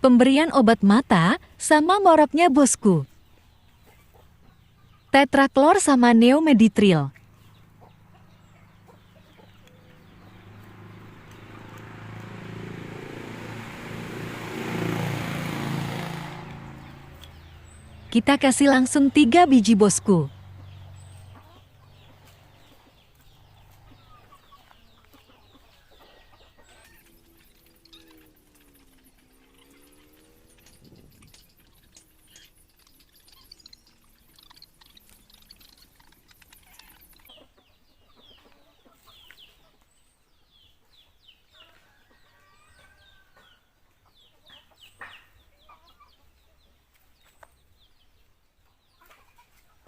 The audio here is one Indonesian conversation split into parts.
Pemberian obat mata sama moroknya bosku. Tetraklor sama neomeditril. Kita kasih langsung 3 biji bosku.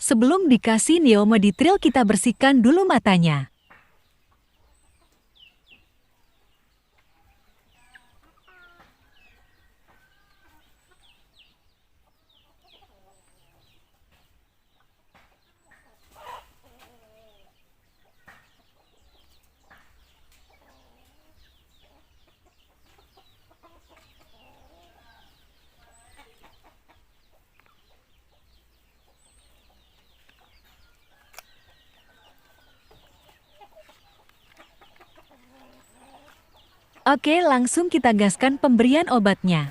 Sebelum dikasih neomeditril kita bersihkan dulu matanya. Oke, langsung kita gaskan pemberian obatnya.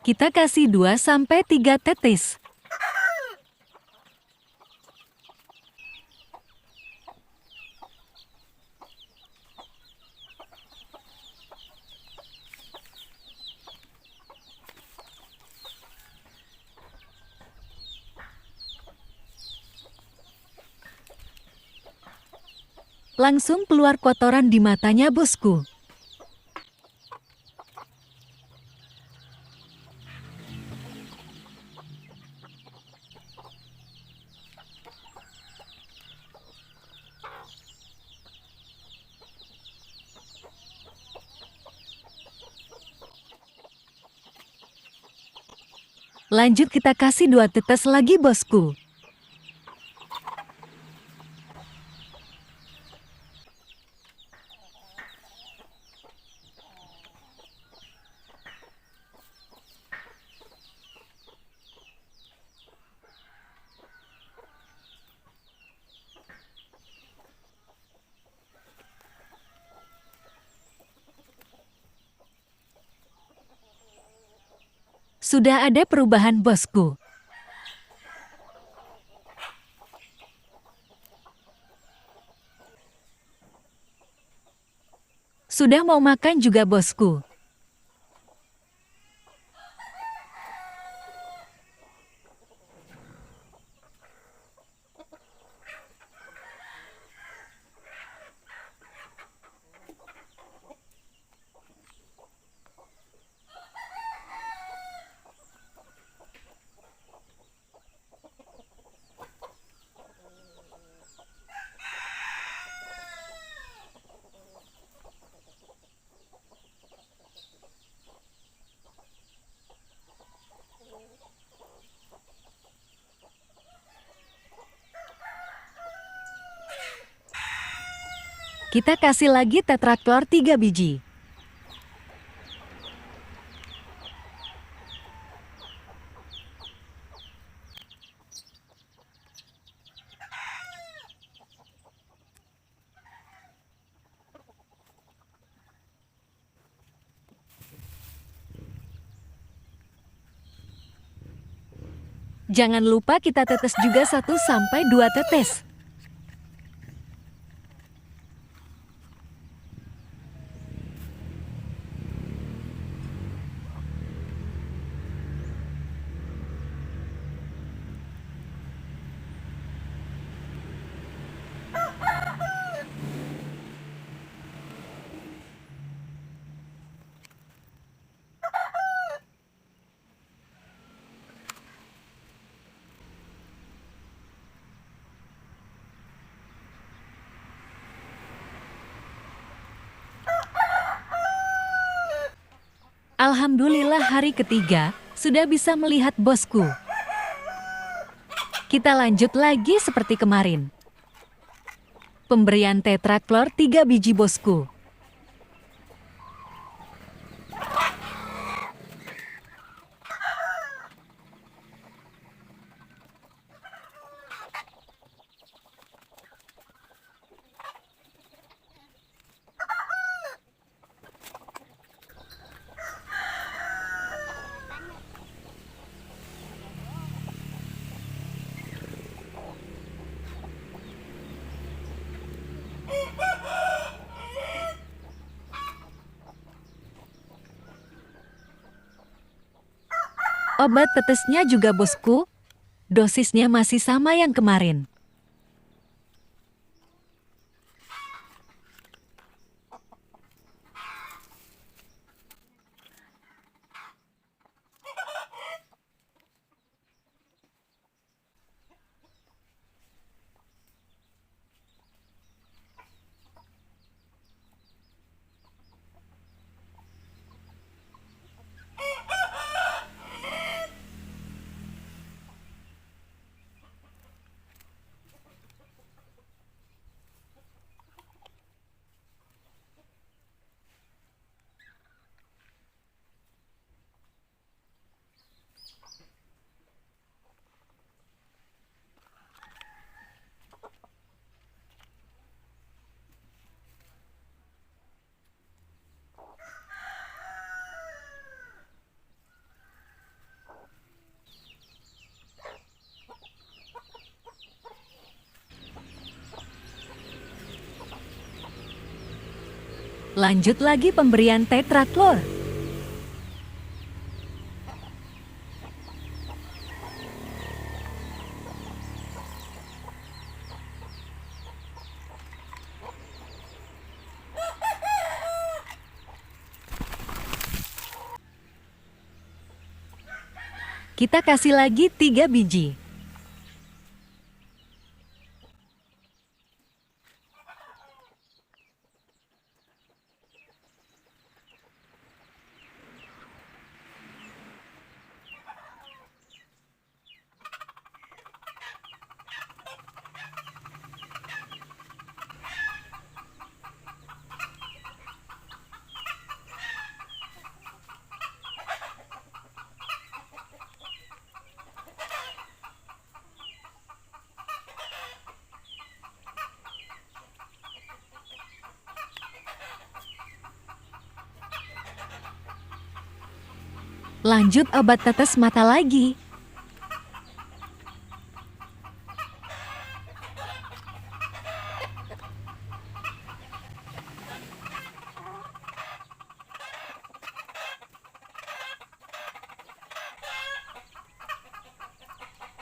Kita kasih 2-3 tetes. Langsung keluar kotoran di matanya bosku. Lanjut kita kasih 2 tetes lagi bosku. Sudah ada perubahan bosku. Sudah mau makan juga bosku. Kita kasih lagi tetraklor 3 biji. Jangan lupa kita tetes juga 1-2 tetes. Alhamdulillah hari ketiga, Sudah bisa melihat bosku. Kita lanjut lagi seperti kemarin. Pemberian tetraklor 3 biji bosku. Obat tetesnya juga bosku. Dosisnya masih sama yang kemarin. Lanjut lagi pemberian tetraklor. Kita kasih lagi 3 biji. Lanjut obat tetes mata lagi.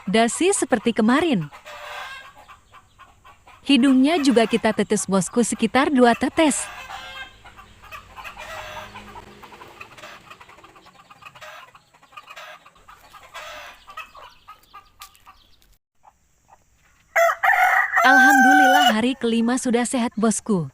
Dasi seperti kemarin. Hidungnya juga kita tetes bosku sekitar 2 tetes. Alhamdulillah hari kelima sudah sehat bosku.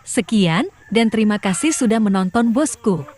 Sekian dan terima kasih sudah menonton bosku.